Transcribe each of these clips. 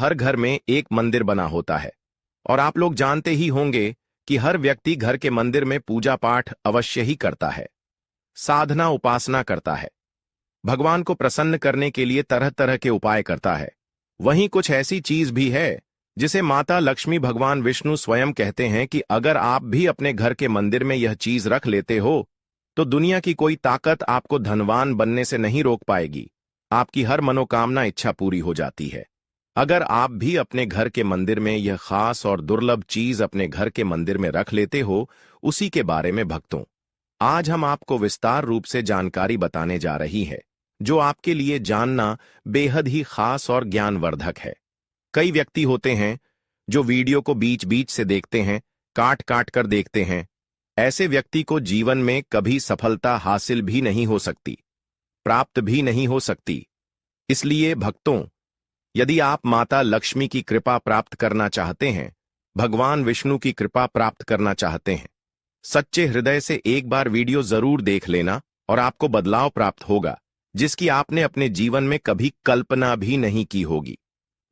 हर घर में एक मंदिर बना होता है और आप लोग जानते ही होंगे कि हर व्यक्ति घर के मंदिर में पूजा पाठ अवश्य ही करता है, साधना उपासना करता है, भगवान को प्रसन्न करने के लिए तरह तरह के उपाय करता है। वहीं कुछ ऐसी चीज भी है जिसे माता लक्ष्मी भगवान विष्णु स्वयं कहते हैं कि अगर आप भी अपने घर के मंदिर में यह चीज रख लेते हो तो दुनिया की कोई ताकत आपको धनवान बनने से नहीं रोक पाएगी। आपकी हर मनोकामना इच्छा पूरी हो जाती है। अगर आप भी अपने घर के मंदिर में यह खास और दुर्लभ चीज अपने घर के मंदिर में रख लेते हो, उसी के बारे में भक्तों आज हम आपको विस्तार रूप से जानकारी बताने जा रही है, जो आपके लिए जानना बेहद ही खास और ज्ञानवर्धक है। कई व्यक्ति होते हैं जो वीडियो को बीच बीच से देखते हैं, काट काट कर देखते हैं। ऐसे व्यक्ति को जीवन में कभी सफलता हासिल भी नहीं हो सकती, प्राप्त भी नहीं हो सकती। इसलिए भक्तों, यदि आप माता लक्ष्मी की कृपा प्राप्त करना चाहते हैं, भगवान विष्णु की कृपा प्राप्त करना चाहते हैं, सच्चे हृदय से एक बार वीडियो जरूर देख लेना और आपको बदलाव प्राप्त होगा जिसकी आपने अपने जीवन में कभी कल्पना भी नहीं की होगी।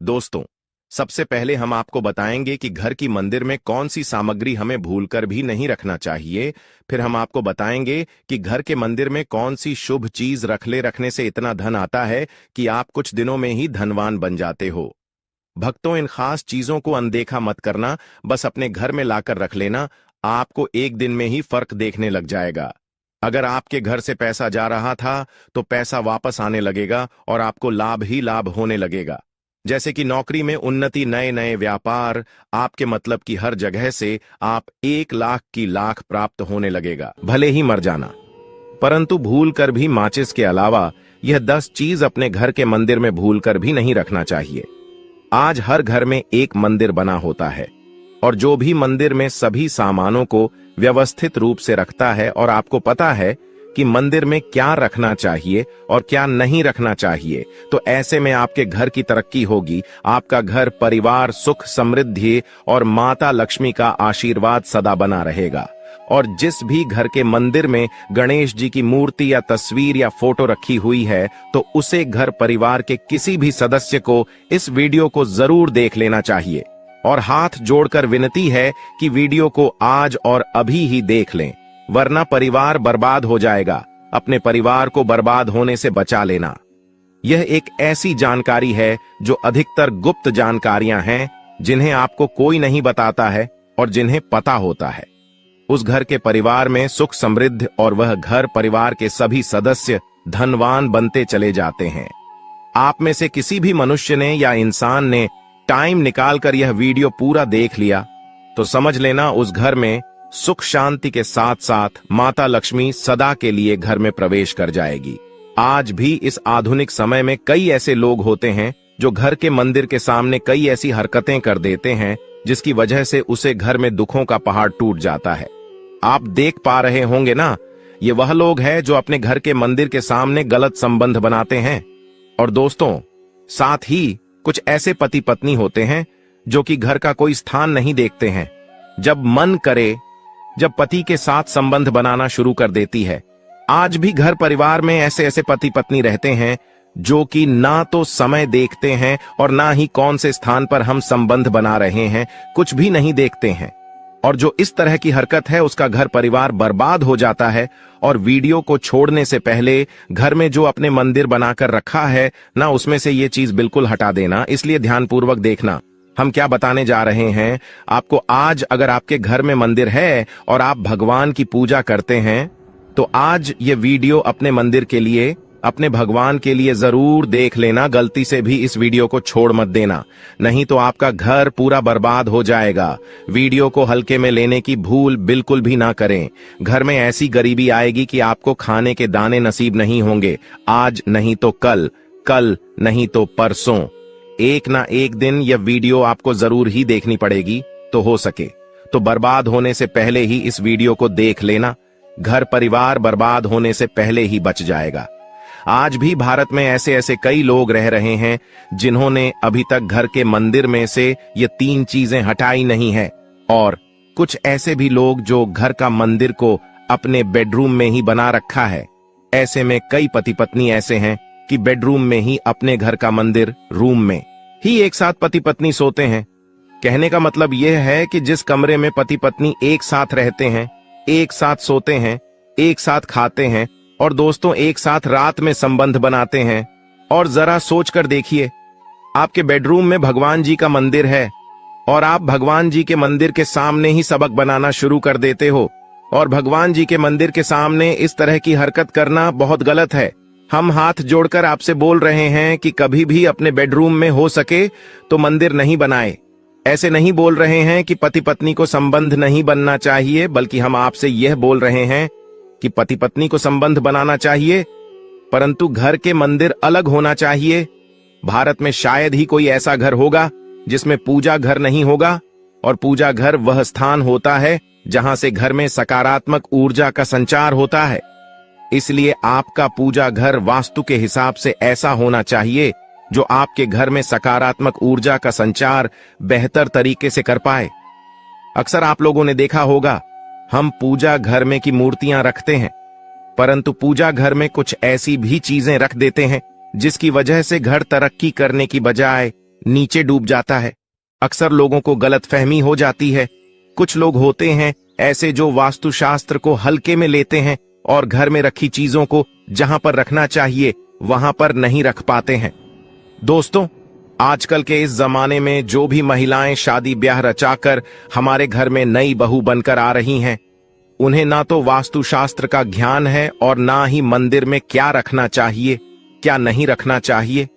दोस्तों, सबसे पहले हम आपको बताएंगे कि घर की मंदिर में कौन सी सामग्री हमें भूलकर भी नहीं रखना चाहिए। फिर हम आपको बताएंगे कि घर के मंदिर में कौन सी शुभ चीज रखने से इतना धन आता है कि आप कुछ दिनों में ही धनवान बन जाते हो। भक्तों, इन खास चीजों को अनदेखा मत करना, बस अपने घर में लाकर रख लेना। आपको एक दिन में ही फर्क देखने लग जाएगा। अगर आपके घर से पैसा जा रहा था तो पैसा वापस आने लगेगा और आपको लाभ ही लाभ होने लगेगा। जैसे कि नौकरी में उन्नति, नए नए व्यापार, आपके मतलब की हर जगह से आप 1 लाख की लाख प्राप्त होने लगेगा। भले ही मर जाना, परंतु भूल कर भी माचिस के अलावा यह 10 चीज अपने घर के मंदिर में भूल कर भी नहीं रखना चाहिए। आज हर घर में एक मंदिर बना होता है और जो भी मंदिर में सभी सामानों को व्यवस्थित रूप से रखता है और आपको पता है कि मंदिर में क्या रखना चाहिए और क्या नहीं रखना चाहिए, तो ऐसे में आपके घर की तरक्की होगी। आपका घर परिवार सुख समृद्धि और माता लक्ष्मी का आशीर्वाद सदा बना रहेगा। और जिस भी घर के मंदिर में गणेश जी की मूर्ति या तस्वीर या फोटो रखी हुई है, तो उसे घर परिवार के किसी भी सदस्य को इस वीडियो को जरूर देख लेना चाहिए। और हाथ जोड़कर विनती है कि वीडियो को आज और अभी ही देख लें, वरना परिवार बर्बाद हो जाएगा। अपने परिवार को बर्बाद होने से बचा लेना। यह एक ऐसी जानकारी है जो अधिकतर गुप्त जानकारियां हैं, जिन्हें आपको कोई नहीं बताता है और जिन्हें पता होता है। उस घर के परिवार में सुख समृद्धि और वह घर परिवार के सभी सदस्य धनवान बनते चले जाते हैं। आप में से किसी भी मनुष्य ने या इंसान ने टाइम निकालकर यह वीडियो पूरा देख लिया तो समझ लेना उस घर में सुख शांति के साथ साथ माता लक्ष्मी सदा के लिए घर में प्रवेश कर जाएगी। आज भी इस आधुनिक समय में कई ऐसे लोग होते हैं जो घर के मंदिर के सामने कई ऐसी हरकतें कर देते हैं जिसकी वजह से उसे घर में दुखों का पहाड़ टूट जाता है। आप देख पा रहे होंगे ना, ये वह लोग हैं जो अपने घर के मंदिर के सामने गलत संबंध बनाते हैं। और दोस्तों, साथ ही कुछ ऐसे पति पत्नी होते हैं जो कि घर का कोई स्थान नहीं देखते हैं। जब मन करे, जब पति के साथ संबंध बनाना शुरू कर देती है। आज भी घर परिवार में ऐसे ऐसे पति पत्नी रहते हैं जो कि ना तो समय देखते हैं और ना ही कौन से स्थान पर हम संबंध बना रहे हैं, कुछ भी नहीं देखते हैं। और जो इस तरह की हरकत है, उसका घर परिवार बर्बाद हो जाता है। और वीडियो को छोड़ने से पहले घर में जो अपने मंदिर बनाकर रखा है ना, उसमें से ये चीज बिल्कुल हटा देना। इसलिए ध्यानपूर्वक देखना हम क्या बताने जा रहे हैं आपको। आज अगर आपके घर में मंदिर है और आप भगवान की पूजा करते हैं, तो आज ये वीडियो अपने मंदिर के लिए, अपने भगवान के लिए जरूर देख लेना। गलती से भी इस वीडियो को छोड़ मत देना, नहीं तो आपका घर पूरा बर्बाद हो जाएगा। वीडियो को हल्के में लेने की भूल बिल्कुल भी ना करें। घर में ऐसी गरीबी आएगी कि आपको खाने के दाने नसीब नहीं होंगे। आज नहीं तो कल, कल नहीं तो परसों, एक ना एक दिन यह वीडियो आपको जरूर ही देखनी पड़ेगी। तो हो सके तो बर्बाद होने से पहले ही इस वीडियो को देख लेना। घर परिवार बर्बाद होने से पहले ही बच जाएगा। आज भी भारत में ऐसे ऐसे कई लोग रह रहे हैं जिन्होंने अभी तक घर के मंदिर में से ये 3 चीजें हटाई नहीं है। और कुछ ऐसे भी लोग जो घर का मंदिर को अपने बेडरूम में ही बना रखा है। ऐसे में कई पति पत्नी ऐसे हैं कि बेडरूम में ही अपने घर का मंदिर रूम में, ही एक साथ पति पत्नी सोते हैं। कहने का मतलब यह है कि जिस कमरे में पति पत्नी एक साथ रहते हैं, एक साथ सोते हैं, एक साथ खाते हैं और दोस्तों एक साथ रात में संबंध बनाते हैं। और जरा सोच कर देखिए, आपके बेडरूम में भगवान जी का मंदिर है और आप भगवान जी के मंदिर के सामने ही सबक बनाना शुरू कर देते हो। और भगवान जी के मंदिर के सामने इस तरह की हरकत करना बहुत गलत है। हम हाथ जोड़कर आपसे बोल रहे हैं कि कभी भी अपने बेडरूम में हो सके तो मंदिर नहीं बनाए। ऐसे नहीं बोल रहे हैं कि पति पत्नी को संबंध नहीं बनना चाहिए, बल्कि हम आपसे यह बोल रहे हैं कि पति पत्नी को संबंध बनाना चाहिए, परंतु घर के मंदिर अलग होना चाहिए। भारत में शायद ही कोई ऐसा घर होगा जिसमें पूजा घर नहीं होगा, और पूजा घर वह स्थान होता है जहां से घर में सकारात्मक ऊर्जा का संचार होता है। इसलिए आपका पूजा घर वास्तु के हिसाब से ऐसा होना चाहिए जो आपके घर में सकारात्मक ऊर्जा का संचार बेहतर तरीके से कर पाए। अक्सर आप लोगों ने देखा होगा, हम पूजा घर में की मूर्तियां रखते हैं, परंतु पूजा घर में कुछ ऐसी भी चीजें रख देते हैं जिसकी वजह से घर तरक्की करने की बजाय नीचे डूब जाता है। अक्सर लोगों को गलतफहमी हो जाती है। कुछ लोग होते हैं ऐसे जो वास्तुशास्त्र को हल्के में लेते हैं और घर में रखी चीजों को जहां पर रखना चाहिए वहां पर नहीं रख पाते हैं। दोस्तों, आजकल के इस जमाने में जो भी महिलाएं शादी ब्याह रचाकर हमारे घर में नई बहू बनकर आ रही हैं, उन्हें ना तो वास्तुशास्त्र का ज्ञान है और ना ही मंदिर में क्या रखना चाहिए, क्या नहीं रखना चाहिए।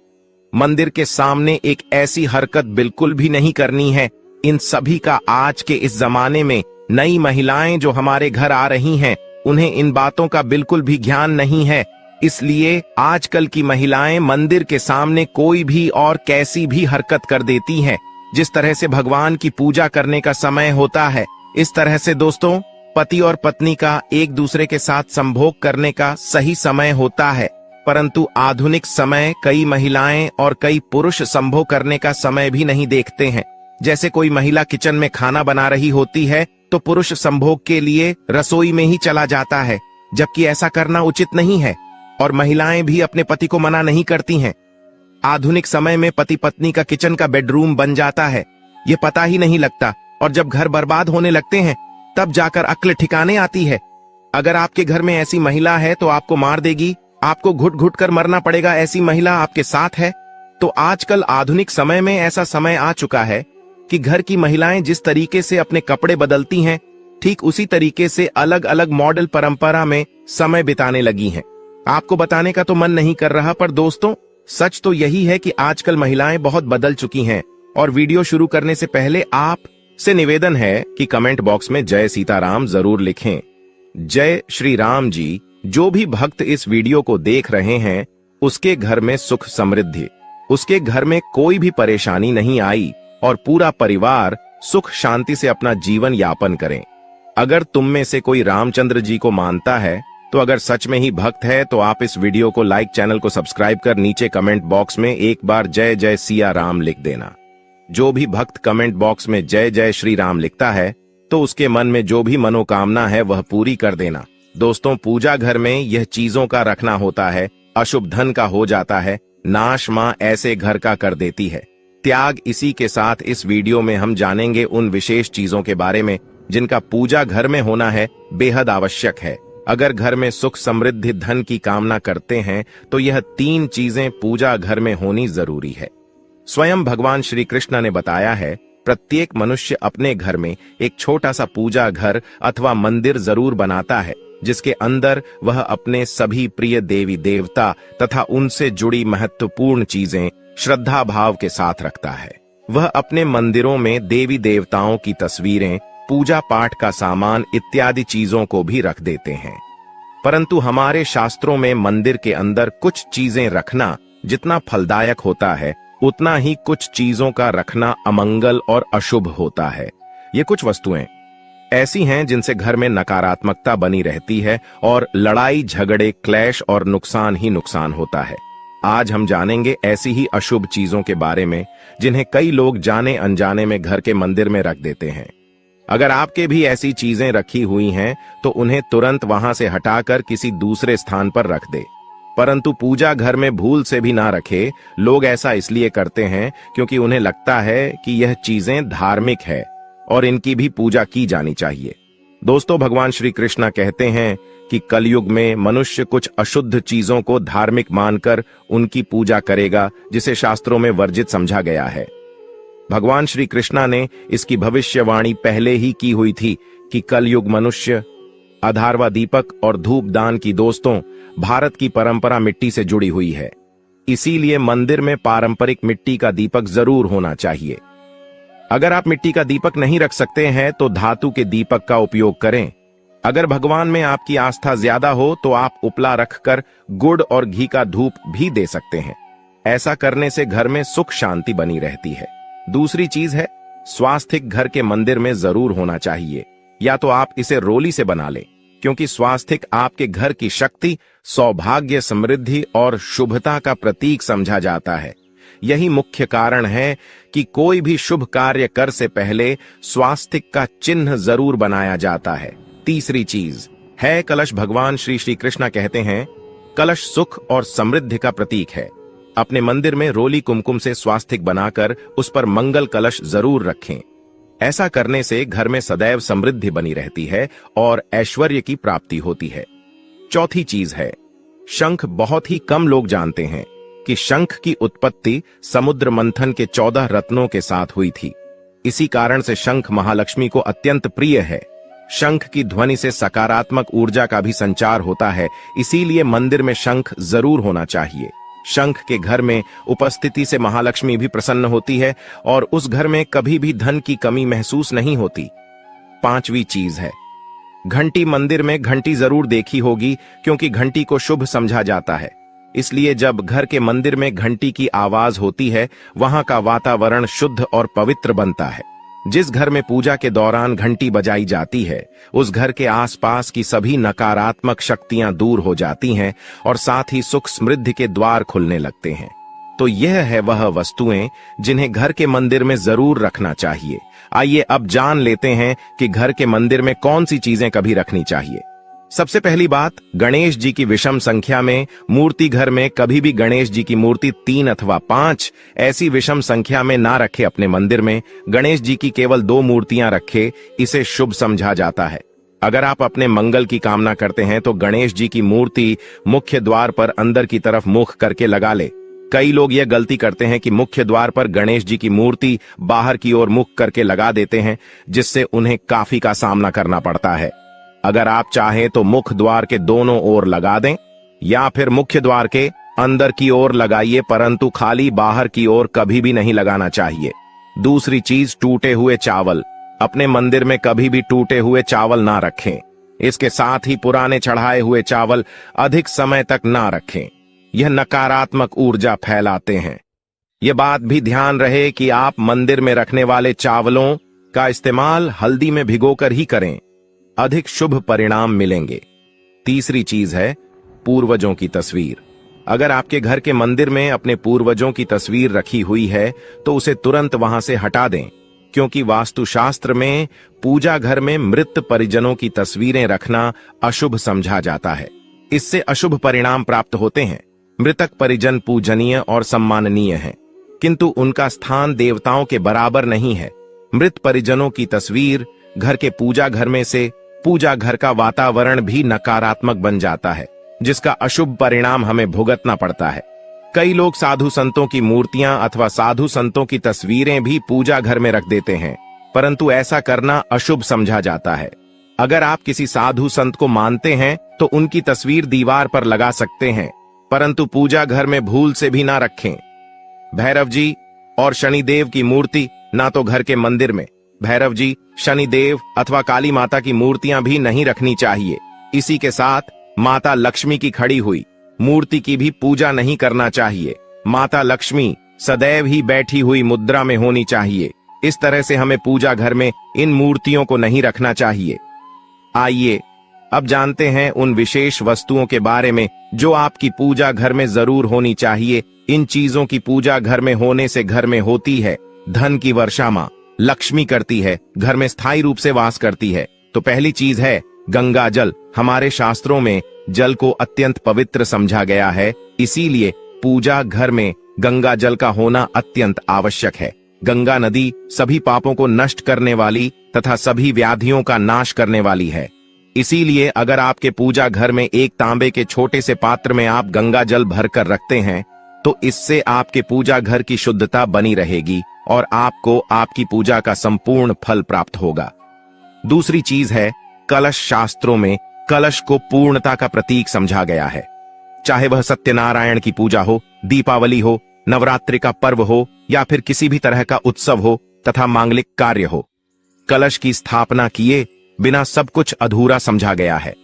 मंदिर के सामने एक ऐसी हरकत बिल्कुल भी नहीं करनी है। इन सभी का आज के इस जमाने में नई महिलाएं जो हमारे घर आ रही हैं, उन्हें इन बातों का बिल्कुल भी ज्ञान नहीं है। इसलिए आजकल की महिलाएं मंदिर के सामने कोई भी और कैसी भी हरकत कर देती हैं, जिस तरह से भगवान की पूजा करने का समय होता है। इस तरह से दोस्तों, पति और पत्नी का एक दूसरे के साथ संभोग करने का सही समय होता है, परंतु आधुनिक समय कई महिलाएं और कई पुरुष संभोग करने का समय भी नहीं देखते हैं। जैसे कोई महिला किचन में खाना बना रही होती है तो पुरुष संभोग के लिए रसोई में ही चला जाता है, जबकि ऐसा करना उचित नहीं है। और महिलाएं भी अपने पति को मना नहीं करती हैं। आधुनिक समय में पति पत्नी का किचन का बेडरूम बन जाता है, ये पता ही नहीं लगता, और जब घर बर्बाद होने लगते हैं तब जाकर अक्ल ठिकाने आती है। अगर आपके घर में ऐसी महिला है तो आपको मार देगी, आपको घुट घुट कर मरना पड़ेगा। ऐसी महिला आपके साथ है तो आजकल आधुनिक समय में ऐसा समय आ चुका है कि घर की महिलाएं जिस तरीके से अपने कपड़े बदलती हैं, ठीक उसी तरीके से अलग अलग मॉडल परंपरा में समय बिताने लगी हैं। आपको बताने का तो मन नहीं कर रहा, पर दोस्तों सच तो यही है कि आजकल महिलाएं बहुत बदल चुकी हैं। और वीडियो शुरू करने से पहले आप से निवेदन है कि कमेंट बॉक्स में जय सीताराम जरूर लिखें। जय श्री राम जी। जो भी भक्त इस वीडियो को देख रहे हैं, उसके घर में सुख समृद्धि, उसके घर में कोई भी परेशानी नहीं आई और पूरा परिवार सुख शांति से अपना जीवन यापन करें। अगर तुम में से कोई रामचंद्र जी को मानता है, तो अगर सच में ही भक्त है तो आप इस वीडियो को लाइक, चैनल को सब्सक्राइब कर नीचे कमेंट बॉक्स में एक बार जय जय सिया राम लिख देना। जो भी भक्त कमेंट बॉक्स में जय जय श्री राम लिखता है तो उसके मन में जो भी मनोकामना है वह पूरी कर देना। दोस्तों, पूजा घर में यह चीजों का रखना होता है, अशुभ धन का हो जाता है, नाश मां ऐसे घर का कर देती है। त्याग। इसी के साथ इस वीडियो में हम जानेंगे उन विशेष चीजों के बारे में जिनका पूजा घर में होना है बेहद आवश्यक है। अगर घर में सुख समृद्धि धन की कामना करते हैं तो यह 3 चीजें पूजा घर में होनी जरूरी है। स्वयं भगवान श्री कृष्ण ने बताया है, प्रत्येक मनुष्य अपने घर में एक छोटा सा पूजा घर अथवा मंदिर जरूर बनाता है, जिसके अंदर वह अपने सभी प्रिय देवी देवता तथा उनसे जुड़ी महत्वपूर्ण चीजें श्रद्धा भाव के साथ रखता है। वह अपने मंदिरों में देवी देवताओं की तस्वीरें, पूजा पाठ का सामान इत्यादि चीजों को भी रख देते हैं। परंतु हमारे शास्त्रों में मंदिर के अंदर कुछ चीजें रखना जितना फलदायक होता है, उतना ही कुछ चीजों का रखना अमंगल और अशुभ होता है। ये कुछ वस्तुएं ऐसी हैं जिनसे घर में नकारात्मकता बनी रहती है और लड़ाई झगड़े, क्लेश और नुकसान ही नुकसान होता है। आज हम जानेंगे ऐसी ही अशुभ चीजों के बारे में जिन्हें कई लोग जाने अनजाने में घर के मंदिर में रख देते हैं। अगर आपके भी ऐसी चीजें रखी हुई हैं तो उन्हें तुरंत वहां से हटाकर किसी दूसरे स्थान पर रख दे। परंतु पूजा घर में भूल से भी ना रखे। लोग ऐसा इसलिए करते हैं क्योंकि उन्हें लगता है कि यह चीजें धार्मिक है और इनकी भी पूजा की जानी चाहिए। दोस्तों, भगवान श्री कृष्ण कहते हैं कि कलयुग में मनुष्य कुछ अशुद्ध चीजों को धार्मिक मानकर उनकी पूजा करेगा, जिसे शास्त्रों में वर्जित समझा गया है। भगवान श्री कृष्ण ने इसकी भविष्यवाणी पहले ही की हुई थी कि कलयुग मनुष्य अधारवा दीपक और धूप दान की। दोस्तों, भारत की परंपरा मिट्टी से जुड़ी हुई है, इसीलिए मंदिर में पारंपरिक मिट्टी का दीपक जरूर होना चाहिए। अगर आप मिट्टी का दीपक नहीं रख सकते हैं तो धातु के दीपक का उपयोग करें। अगर भगवान में आपकी आस्था ज्यादा हो तो आप उपला रखकर गुड़ और घी का धूप भी दे सकते हैं। ऐसा करने से घर में सुख शांति बनी रहती है। दूसरी चीज है, स्वास्तिक घर के मंदिर में जरूर होना चाहिए, या तो आप इसे रोली से बना लें, क्योंकि स्वास्तिक आपके घर की शक्ति, सौभाग्य, समृद्धि और शुभता का प्रतीक समझा जाता है। यही मुख्य कारण है कि कोई भी शुभ कार्य कर से पहले स्वास्तिक का चिन्ह जरूर बनाया जाता है। तीसरी चीज है कलश। भगवान श्री कृष्ण कहते हैं, कलश सुख और समृद्धि का प्रतीक है। अपने मंदिर में रोली कुमकुम से स्वास्तिक बनाकर उस पर मंगल कलश जरूर रखें। ऐसा करने से घर में सदैव समृद्धि बनी रहती है और ऐश्वर्य की प्राप्ति होती है। चौथी चीज है शंख। बहुत ही कम लोग जानते हैं कि शंख की उत्पत्ति समुद्र मंथन के 14 रत्नों के साथ हुई थी। इसी कारण से शंख महालक्ष्मी को अत्यंत प्रिय है। शंख की ध्वनि से सकारात्मक ऊर्जा का भी संचार होता है, इसीलिए मंदिर में शंख जरूर होना चाहिए। शंख के घर में उपस्थिति से महालक्ष्मी भी प्रसन्न होती है और उस घर में कभी भी धन की कमी महसूस नहीं होती। पांचवी चीज है घंटी। मंदिर में घंटी जरूर देखी होगी, क्योंकि घंटी को शुभ समझा जाता है। इसलिए जब घर के मंदिर में घंटी की आवाज होती है, वहां का वातावरण शुद्ध और पवित्र बनता है। जिस घर में पूजा के दौरान घंटी बजाई जाती है, उस घर के आसपास की सभी नकारात्मक शक्तियां दूर हो जाती हैं और साथ ही सुख समृद्धि के द्वार खुलने लगते हैं। तो यह है वह वस्तुएं जिन्हें घर के मंदिर में जरूर रखना चाहिए। आइए अब जान लेते हैं कि घर के मंदिर में कौन सी चीजें कभी रखनी चाहिए। सबसे पहली बात, गणेश जी की विषम संख्या में मूर्ति। घर में कभी भी गणेश जी की मूर्ति 3 अथवा 5 ऐसी विषम संख्या में ना रखे। अपने मंदिर में गणेश जी की केवल 2 मूर्तियां रखे, इसे शुभ समझा जाता है। अगर आप अपने मंगल की कामना करते हैं तो गणेश जी की मूर्ति मुख्य द्वार पर अंदर की तरफ मुख करके लगा ले। कई लोग यह गलती करते हैं कि मुख्य द्वार पर गणेश जी की मूर्ति बाहर की ओर मुख करके लगा देते हैं, जिससे उन्हें काफी का सामना करना पड़ता है। अगर आप चाहें तो मुख्य द्वार के दोनों ओर लगा दें या फिर मुख्य द्वार के अंदर की ओर लगाइए, परंतु खाली बाहर की ओर कभी भी नहीं लगाना चाहिए। दूसरी चीज, टूटे हुए चावल। अपने मंदिर में कभी भी टूटे हुए चावल ना रखें। इसके साथ ही पुराने चढ़ाए हुए चावल अधिक समय तक ना रखें। यह नकारात्मक ऊर्जा फैलाते हैं। यह बात भी ध्यान रहे कि आप मंदिर में रखने वाले चावलों का इस्तेमाल हल्दी में भिगोकर ही करें, अधिक शुभ परिणाम मिलेंगे। तीसरी चीज है पूर्वजों की तस्वीर। अगर आपके घर के मंदिर में अपने पूर्वजों की तस्वीर रखी हुई है तो उसे तुरंत वहां से हटा दें, क्योंकि वास्तुशास्त्र में पूजा घर में मृत परिजनों की तस्वीरें रखना अशुभ समझा जाता है। इससे अशुभ परिणाम प्राप्त होते हैं। मृतक परिजन पूजनीय और सम्माननीय हैं, किंतु उनका स्थान देवताओं के बराबर नहीं है। मृत परिजनों की तस्वीर घर के पूजा घर में से पूजा घर का वातावरण भी नकारात्मक बन जाता है, जिसका अशुभ परिणाम हमें भुगतना पड़ता है। कई लोग साधु संतों की मूर्तियां अथवा साधु संतों की तस्वीरें भी पूजा घर में रख देते हैं, परंतु ऐसा करना अशुभ समझा जाता है। अगर आप किसी साधु संत को मानते हैं तो उनकी तस्वीर दीवार पर लगा सकते हैं, परंतु पूजा घर में भूल से भी ना रखें। भैरव जी और शनिदेव की मूर्ति ना तो घर के मंदिर में भैरव जी, शनिदेव अथवा काली माता की मूर्तियां भी नहीं रखनी चाहिए। इसी के साथ माता लक्ष्मी की खड़ी हुई मूर्ति की भी पूजा नहीं करना चाहिए। माता लक्ष्मी सदैव ही बैठी हुई मुद्रा में होनी चाहिए। इस तरह से हमें पूजा घर में इन मूर्तियों को नहीं रखना चाहिए। आइए अब जानते हैं उन विशेष वस्तुओं के बारे में जो आपकी पूजा घर में जरूर होनी चाहिए। इन चीजों की पूजा घर में होने से घर में होती है धन की वर्षा। मां लक्ष्मी करती है, घर में स्थायी रूप से वास करती है। तो पहली चीज है गंगा जल। हमारे शास्त्रों में जल को अत्यंत पवित्र समझा गया है, इसीलिए पूजा घर में गंगा जल का होना अत्यंत आवश्यक है। गंगा नदी सभी पापों को नष्ट करने वाली तथा सभी व्याधियों का नाश करने वाली है। इसीलिए अगर आपके पूजा घर में एक तांबे के छोटे से पात्र में आप गंगा जल भरकर रखते हैं तो इससे आपके पूजा घर की शुद्धता बनी रहेगी और आपको आपकी पूजा का संपूर्ण फल प्राप्त होगा। दूसरी चीज है, कलश शास्त्रों में कलश को पूर्णता का प्रतीक समझा गया है। चाहे वह सत्यनारायण की पूजा हो, दीपावली हो, नवरात्रि का पर्व हो या फिर किसी भी तरह का उत्सव हो तथा मांगलिक कार्य हो, कलश की स्थापना किए बिना सब कुछ अधूरा समझा गया है।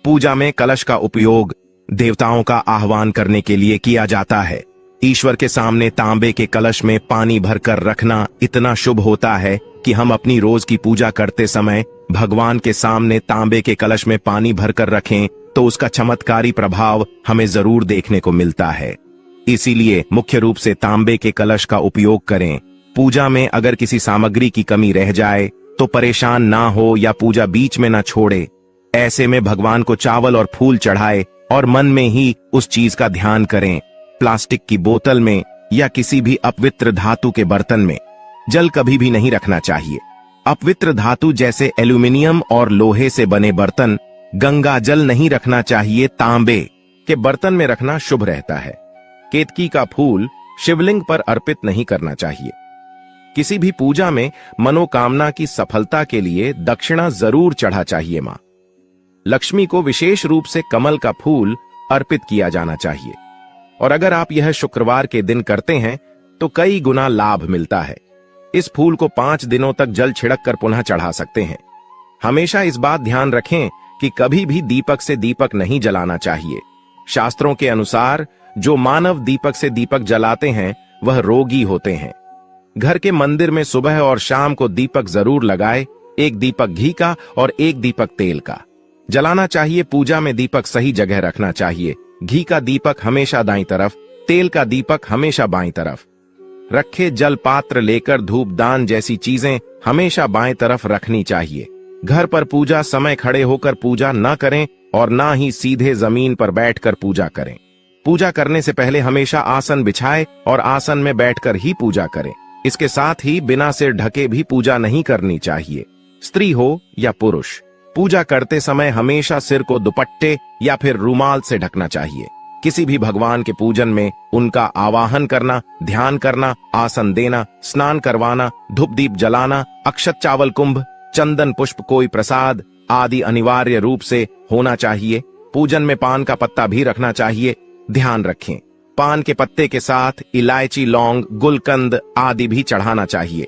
पूजा में कलश का उपयोग देवताओं का आह्वान करने के लिए किया जाता है। ईश्वर के सामने तांबे के कलश में पानी भरकर रखना इतना शुभ होता है कि हम अपनी रोज की पूजा करते समय भगवान के सामने तांबे के कलश में पानी भरकर रखें तो उसका चमत्कारी प्रभाव हमें जरूर देखने को मिलता है। इसीलिए मुख्य रूप से तांबे के कलश का उपयोग करें। पूजा में अगर किसी सामग्री की कमी रह जाए तो परेशान ना हो या पूजा बीच में ना छोड़े। ऐसे में भगवान को चावल और फूल चढ़ाए और मन में ही उस चीज का ध्यान करें। प्लास्टिक की बोतल में या किसी भी अपवित्र धातु के बर्तन में जल कभी भी नहीं रखना चाहिए। अपवित्र धातु जैसे एल्यूमिनियम और लोहे से बने बर्तन गंगा जल नहीं रखना चाहिए। तांबे के बर्तन में रखना शुभ रहता है। केतकी का फूल शिवलिंग पर अर्पित नहीं करना चाहिए। किसी भी पूजा में मनोकामना की सफलता के लिए दक्षिणा जरूर चढ़ा चाहिए। मां लक्ष्मी को विशेष रूप से कमल का फूल अर्पित किया जाना चाहिए और अगर आप यह शुक्रवार के दिन करते हैं तो कई गुना लाभ मिलता है। इस फूल को 5 दिनों तक जल छिड़क कर पुनः चढ़ा सकते हैं। हमेशा इस बात ध्यान रखें कि कभी भी दीपक से दीपक नहीं जलाना चाहिए। शास्त्रों के अनुसार जो मानव दीपक से दीपक जलाते हैं वह रोगी होते हैं। घर के मंदिर में सुबह और शाम को दीपक जरूर लगाए। एक दीपक घी का और एक दीपक तेल का जलाना चाहिए। पूजा में दीपक सही जगह रखना चाहिए। घी का दीपक हमेशा दाईं तरफ, तेल का दीपक हमेशा बाईं तरफ रखे। जल पात्र लेकर धूपदान जैसी चीजें हमेशा बाएं तरफ रखनी चाहिए। घर पर पूजा समय खड़े होकर पूजा न करें और ना ही सीधे जमीन पर बैठकर पूजा करें। पूजा करने से पहले हमेशा आसन बिछाए और आसन में बैठकर ही पूजा करें। इसके साथ ही बिना सिर ढके भी पूजा नहीं करनी चाहिए। स्त्री हो या पुरुष, पूजा करते समय हमेशा सिर को दुपट्टे या फिर रुमाल से ढकना चाहिए। किसी भी भगवान के पूजन में उनका आवाहन करना, ध्यान करना, आसन देना, स्नान करवाना, धूप दीप जलाना, अक्षत चावल कुंभ, चंदन पुष्प कोई प्रसाद आदि अनिवार्य रूप से होना चाहिए। पूजन में पान का पत्ता भी रखना चाहिए। ध्यान रखें, पान के पत्ते के साथ इलायची, लौंग, गुलकंद आदि भी चढ़ाना चाहिए।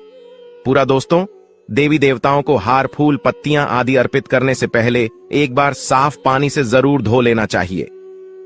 पूरा दोस्तों, देवी देवताओं को हार, फूल, पत्तियां आदि अर्पित करने से पहले एक बार साफ पानी से जरूर धो लेना चाहिए।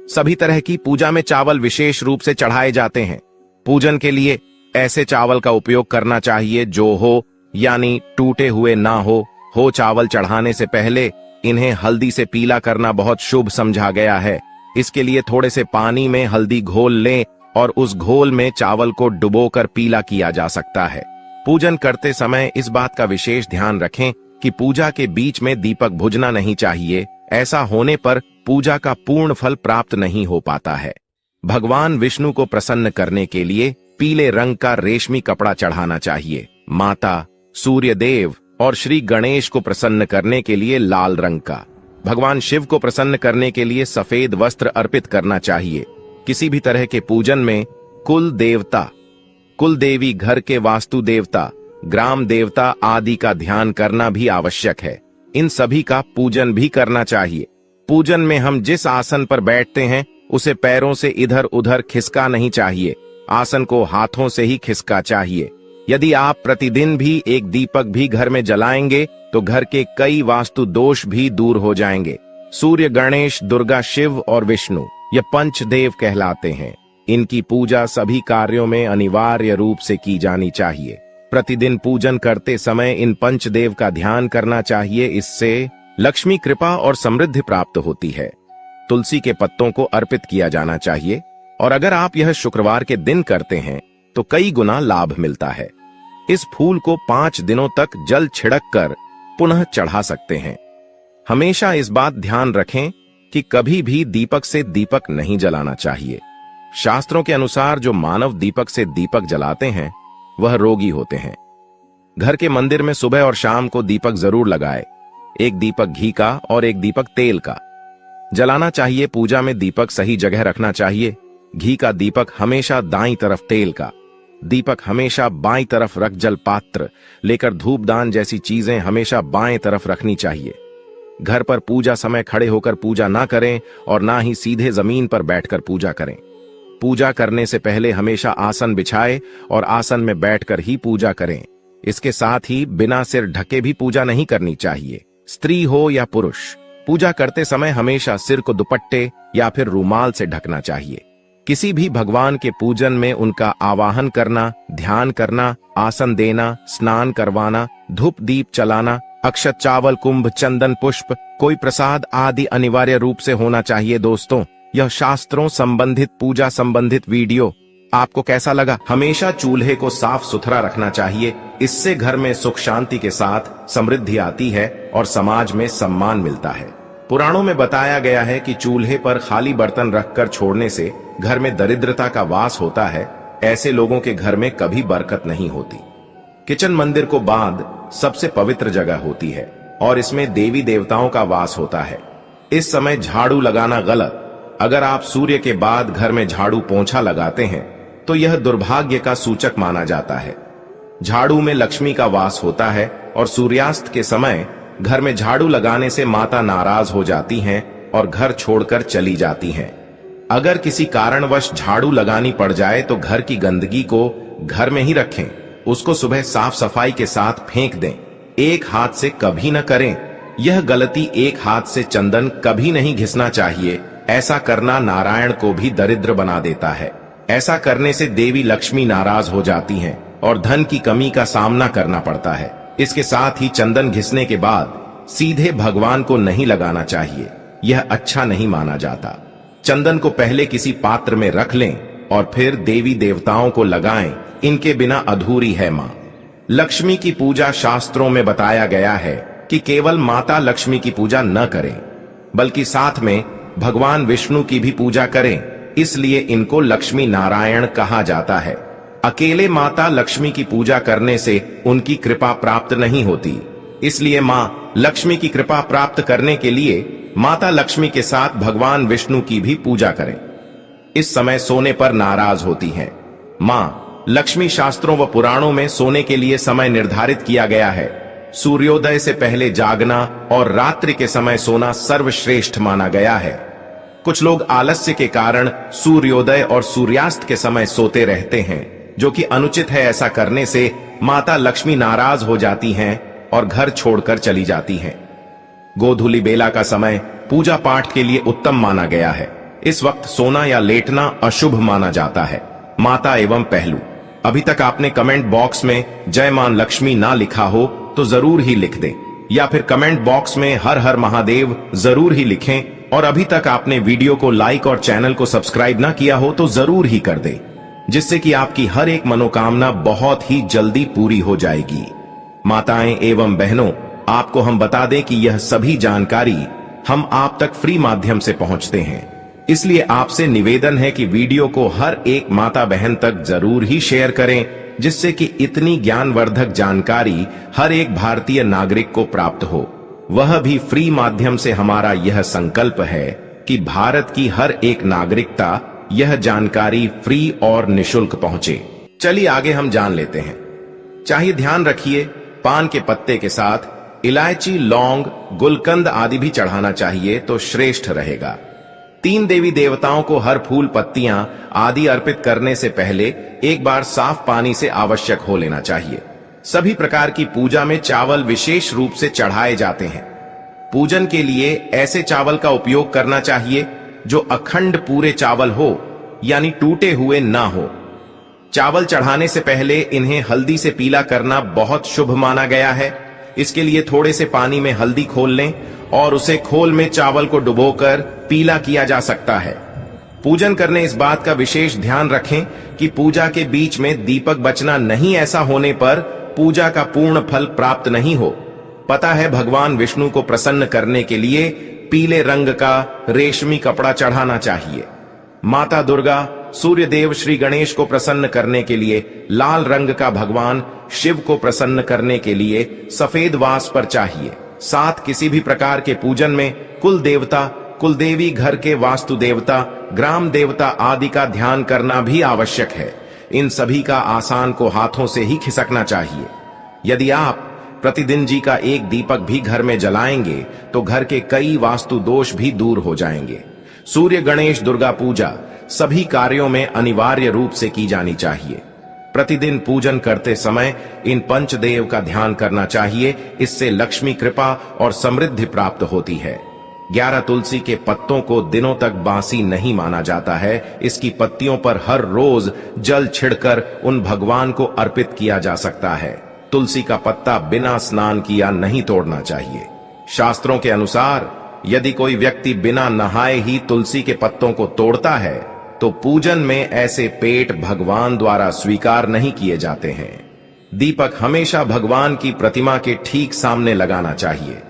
सभी तरह की पूजा में चावल विशेष रूप से चढ़ाए जाते हैं। पूजन के लिए ऐसे चावल का उपयोग करना चाहिए जो हो यानी टूटे हुए ना हो चावल चढ़ाने से पहले इन्हें हल्दी से पीला करना बहुत शुभ समझा गया है। इसके लिए थोड़े से पानी में हल्दी घोल लें और उस घोल में चावल को डुबोकर पीला किया जा सकता है। पूजन करते समय इस बात का विशेष ध्यान रखें कि पूजा के बीच में दीपक बुझना नहीं चाहिए। ऐसा होने पर पूजा का पूर्ण फल प्राप्त नहीं हो पाता है। भगवान विष्णु को प्रसन्न करने के लिए पीले रंग का रेशमी कपड़ा चढ़ाना चाहिए। माता, सूर्य देव और श्री गणेश को प्रसन्न करने के लिए लाल रंग का। भगवान शिव को प्रसन्न करने के लिए सफेद वस्त्र अर्पित करना चाहिए। किसी भी तरह के पूजन में कुल देवता, कुल देवी, घर के वास्तु देवता, ग्राम देवता आदि का ध्यान करना भी आवश्यक है। इन सभी का पूजन भी करना चाहिए। पूजन में हम जिस आसन पर बैठते हैं उसे पैरों से इधर उधर खिसका नहीं चाहिए। आसन को हाथों से ही खिसका चाहिए। यदि आप प्रतिदिन भी एक दीपक भी घर में जलाएंगे तो घर के कई वास्तु दोष भी दूर हो जाएंगे। सूर्य, गणेश, दुर्गा, शिव और विष्णु ये पंचदेव कहलाते हैं। इनकी पूजा सभी कार्यों में अनिवार्य रूप से की जानी चाहिए। प्रतिदिन पूजन करते समय इन पंचदेव का ध्यान करना चाहिए। इससे लक्ष्मी कृपा और समृद्धि प्राप्त होती है। तुलसी के पत्तों को अर्पित किया जाना चाहिए और अगर आप यह शुक्रवार के दिन करते हैं तो कई गुना लाभ मिलता है। इस फूल को 5 दिनों तक जल छिड़क कर पुनः चढ़ा सकते हैं। हमेशा इस बात ध्यान रखें कि कभी भी दीपक से दीपक नहीं जलाना चाहिए। शास्त्रों के अनुसार जो मानव दीपक से दीपक जलाते हैं वह रोगी होते हैं। घर के मंदिर में सुबह और शाम को दीपक जरूर लगाए, एक दीपक घी का और एक दीपक तेल का जलाना चाहिए। पूजा में दीपक सही जगह रखना चाहिए। घी का दीपक हमेशा दाईं तरफ, तेल का दीपक हमेशा बाईं तरफ रख, जल पात्र लेकर धूपदान जैसी चीजें हमेशा बाएं तरफ रखनी चाहिए। घर पर पूजा समय खड़े होकर पूजा ना करें और ना ही सीधे जमीन पर बैठकर पूजा करें। पूजा करने से पहले हमेशा आसन बिछाए और आसन में बैठकर ही पूजा करें। इसके साथ ही बिना सिर ढके भी पूजा नहीं करनी चाहिए। स्त्री हो या पुरुष, पूजा करते समय हमेशा सिर को दुपट्टे या फिर रूमाल से ढकना चाहिए। किसी भी भगवान के पूजन में उनका आवाहन करना, ध्यान करना, आसन देना, स्नान करवाना, धूप दीप चलाना, अक्षत, चावल, कुंभ, चंदन, पुष्प, कोई प्रसाद आदि अनिवार्य रूप से होना चाहिए। दोस्तों, यह शास्त्रों संबंधित पूजा संबंधित वीडियो आपको कैसा लगा? हमेशा चूल्हे को साफ सुथरा रखना चाहिए। इससे घर में सुख शांति के साथ समृद्धि आती है और समाज में सम्मान मिलता है। पुराणों में बताया गया है कि चूल्हे पर खाली बर्तन रखकर छोड़ने से घर में दरिद्रता का वास होता है। ऐसे लोगों के घर में कभी बरकत नहीं होती। किचन मंदिर को बाद सबसे पवित्र जगह होती है और इसमें देवी देवताओं का वास होता है। इस समय झाड़ू लगाना गलत। अगर आप सूर्य के बाद घर में झाड़ू पोंछा लगाते हैं तो यह दुर्भाग्य का सूचक माना जाता है। झाड़ू में लक्ष्मी का वास होता है और सूर्यास्त के समय घर में झाड़ू लगाने से माता नाराज हो जाती हैं और घर छोड़कर चली जाती हैं। अगर किसी कारणवश झाड़ू लगानी पड़ जाए तो घर की गंदगी को घर में ही रखें, उसको सुबह साफ सफाई के साथ फेंक दें। एक हाथ से कभी न करें। यह गलती, एक हाथ से चंदन कभी नहीं घिसना चाहिए। ऐसा करना नारायण को भी दरिद्र बना देता है। ऐसा करने से देवी लक्ष्मी नाराज हो जाती हैं और धन की कमी का सामना करना पड़ता है। इसके साथ ही चंदन घिसने के बाद सीधे भगवान को नहीं लगाना चाहिए, यह अच्छा नहीं माना जाता। चंदन को पहले किसी पात्र में रख लें और फिर देवी देवताओं को लगाएं। इनके बिना अधूरी है मां लक्ष्मी की पूजा। शास्त्रों में बताया गया है कि केवल माता लक्ष्मी की पूजा न करें बल्कि साथ में भगवान विष्णु की भी पूजा करें। इसलिए इनको लक्ष्मी नारायण कहा जाता है। अकेले माता लक्ष्मी की पूजा करने से उनकी कृपा प्राप्त नहीं होती। इसलिए मां लक्ष्मी की कृपा प्राप्त करने के लिए माता लक्ष्मी के साथ भगवान विष्णु की भी पूजा करें। इस समय सोने पर नाराज होती हैं। मां लक्ष्मी शास्त्रों व पुराणों में सोने के लिए समय निर्धारित किया गया है। सूर्योदय से पहले जागना और रात्रि के समय सोना सर्वश्रेष्ठ माना गया है। कुछ लोग आलस्य के कारण सूर्योदय और सूर्यास्त के समय सोते रहते हैं, जो कि अनुचित है। ऐसा करने से माता लक्ष्मी नाराज हो जाती हैं और घर छोड़कर चली जाती हैं। गोधूली बेला का समय पूजा पाठ के लिए उत्तम माना गया है। इस वक्त सोना या लेटना अशुभ माना जाता है। माता एवं पहलू, अभी तक आपने कमेंट बॉक्स में जय मां लक्ष्मी ना लिखा हो तो जरूर ही लिख दें, या फिर कमेंट बॉक्स में हर हर महादेव जरूर ही लिखें। और अभी तक आपने वीडियो को लाइक और चैनल को सब्सक्राइब ना किया हो तो जरूर ही कर दें, जिससे कि आपकी हर एक मनोकामना बहुत ही जल्दी पूरी हो जाएगी। माताएं एवं बहनों, आपको हम बता दें कि यह सभी जानकारी हम आप तक फ्री माध्यम से पहुंचते हैं। इसलिए आपसे निवेदन है कि वीडियो को हर एक माता बहन तक जरूर ही शेयर करें, जिससे कि इतनी ज्ञानवर्धक जानकारी हर एक भारतीय नागरिक को प्राप्त हो। वह भी फ्री माध्यम से। हमारा यह संकल्प है कि भारत की हर एक नागरिकता यह जानकारी फ्री और निशुल्क पहुंचे। चलिए आगे हम जान लेते हैं। चाहिए ध्यान रखिए, पान के पत्ते के साथ इलायची, लौंग, गुलकंद आदि भी चढ़ाना चाहिए तो श्रेष्ठ रहेगा। 3 देवी देवताओं को हर फूल, पत्तियां आदि अर्पित करने से पहले एक बार साफ पानी से आवश्यक हो लेना चाहिए। सभी प्रकार की पूजा में चावल विशेष रूप से चढ़ाए जाते हैं। पूजन के लिए ऐसे चावल का उपयोग करना चाहिए जो अखंड पूरे चावल हो, यानी टूटे हुए ना हो। चावल चढ़ाने से पहले इन्हें हल्दी से पीला करना बहुत शुभ माना गया है। इसके लिए थोड़े से पानी में हल्दी खोल लें और उसे खोल में चावल को डुबोकर पीला किया जा सकता है। पूजन करने इस बात का विशेष ध्यान रखें कि पूजा के बीच में दीपक बचना नहीं। ऐसा होने पर पूजा का पूर्ण फल प्राप्त नहीं हो। पता है, भगवान विष्णु को प्रसन्न करने के लिए पीले रंग का रेशमी कपड़ा चढ़ाना चाहिए। माता दुर्गा, सूर्य देव श्री गणेश को प्रसन्न करने के लिए लाल रंग का, भगवान शिव को प्रसन्न करने के लिए सफेद वास पर चाहिए। साथ किसी भी प्रकार के पूजन में कुल देवता, कुलदेवी, घर के वास्तु देवता, ग्राम देवता आदि का ध्यान करना भी आवश्यक है। इन सभी का आसान को हाथों से ही खिसकना चाहिए। यदि आप प्रतिदिन जी का एक दीपक भी घर में जलाएंगे तो घर के कई वास्तु दोष भी दूर हो जाएंगे। सूर्य गणेश दुर्गा पूजा सभी कार्यों में अनिवार्य रूप से की जानी चाहिए। प्रतिदिन पूजन करते समय इन पंचदेव का ध्यान करना चाहिए। इससे लक्ष्मी कृपा और समृद्धि प्राप्त होती है। 11 तुलसी के पत्तों को दिनों तक बासी नहीं माना जाता है। इसकी पत्तियों पर हर रोज जल छिड़कर उन भगवान को अर्पित किया जा सकता है। तुलसी का पत्ता बिना स्नान किया नहीं तोड़ना चाहिए। शास्त्रों के अनुसार यदि कोई व्यक्ति बिना नहाए ही तुलसी के पत्तों को तोड़ता है तो पूजन में ऐसे पेट भगवान द्वारा स्वीकार नहीं किए जाते हैं। दीपक हमेशा भगवान की प्रतिमा के ठीक सामने लगाना चाहिए।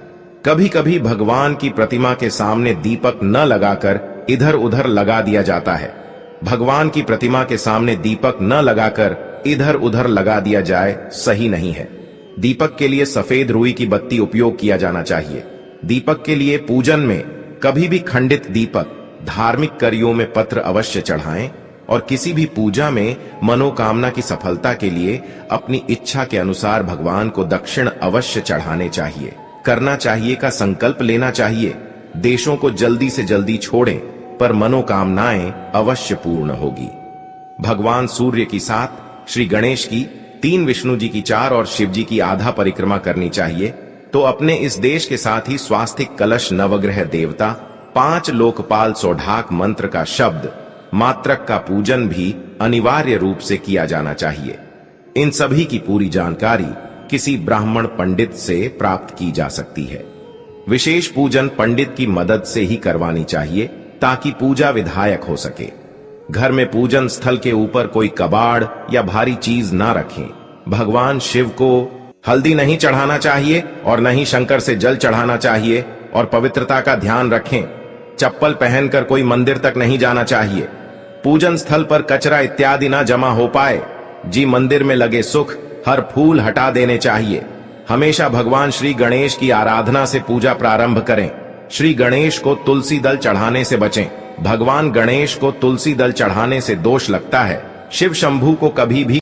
कभी कभी भगवान की प्रतिमा के सामने दीपक न लगाकर इधर उधर लगा दिया जाता है। भगवान की प्रतिमा के सामने दीपक न लगाकर इधर उधर लगा दिया जाए सही नहीं है। दीपक के लिए सफेद रुई की बत्ती उपयोग किया जाना चाहिए। दीपक के लिए पूजन में कभी भी खंडित दीपक, धार्मिक कार्यों में पत्र अवश्य चढ़ाएं और किसी भी पूजा में मनोकामना की सफलता के लिए अपनी इच्छा के अनुसार भगवान को दक्षिण अवश्य चढ़ाने चाहिए। करना चाहिए का संकल्प लेना चाहिए। देशों को जल्दी से जल्दी छोड़ें पर मनोकामनाएं अवश्य पूर्ण होगी। भगवान सूर्य की 7, श्री गणेश की 3, विष्णु जी की 4 और शिव जी की आधा परिक्रमा करनी चाहिए। तो अपने इस देश के साथ ही स्वास्तिक कलश, नवग्रह देवता, 5 लोकपाल, सौढाक मंत्र का शब्द, मात्रक का पूजन भी अनिवार्य रूप से किया जाना चाहिए। इन सभी की पूरी जानकारी किसी ब्राह्मण पंडित से प्राप्त की जा सकती है। विशेष पूजन पंडित की मदद से ही करवानी चाहिए ताकि पूजा विधायक हो सके। घर में पूजन स्थल के ऊपर कोई कबाड़ या भारी चीज ना रखें। भगवान शिव को हल्दी नहीं चढ़ाना चाहिए और न ही शंकर से जल चढ़ाना चाहिए और पवित्रता का ध्यान रखें। चप्पल पहनकर कोई मंदिर तक नहीं जाना चाहिए। पूजन स्थल पर कचरा इत्यादि ना जमा हो पाए। जी मंदिर में लगे सुख, हर फूल हटा देने चाहिए। हमेशा भगवान श्री गणेश की आराधना से पूजा प्रारंभ करें। श्री गणेश को तुलसी दल चढ़ाने से बचें। भगवान गणेश को तुलसी दल चढ़ाने से दोष लगता है। शिव शंभू को कभी भी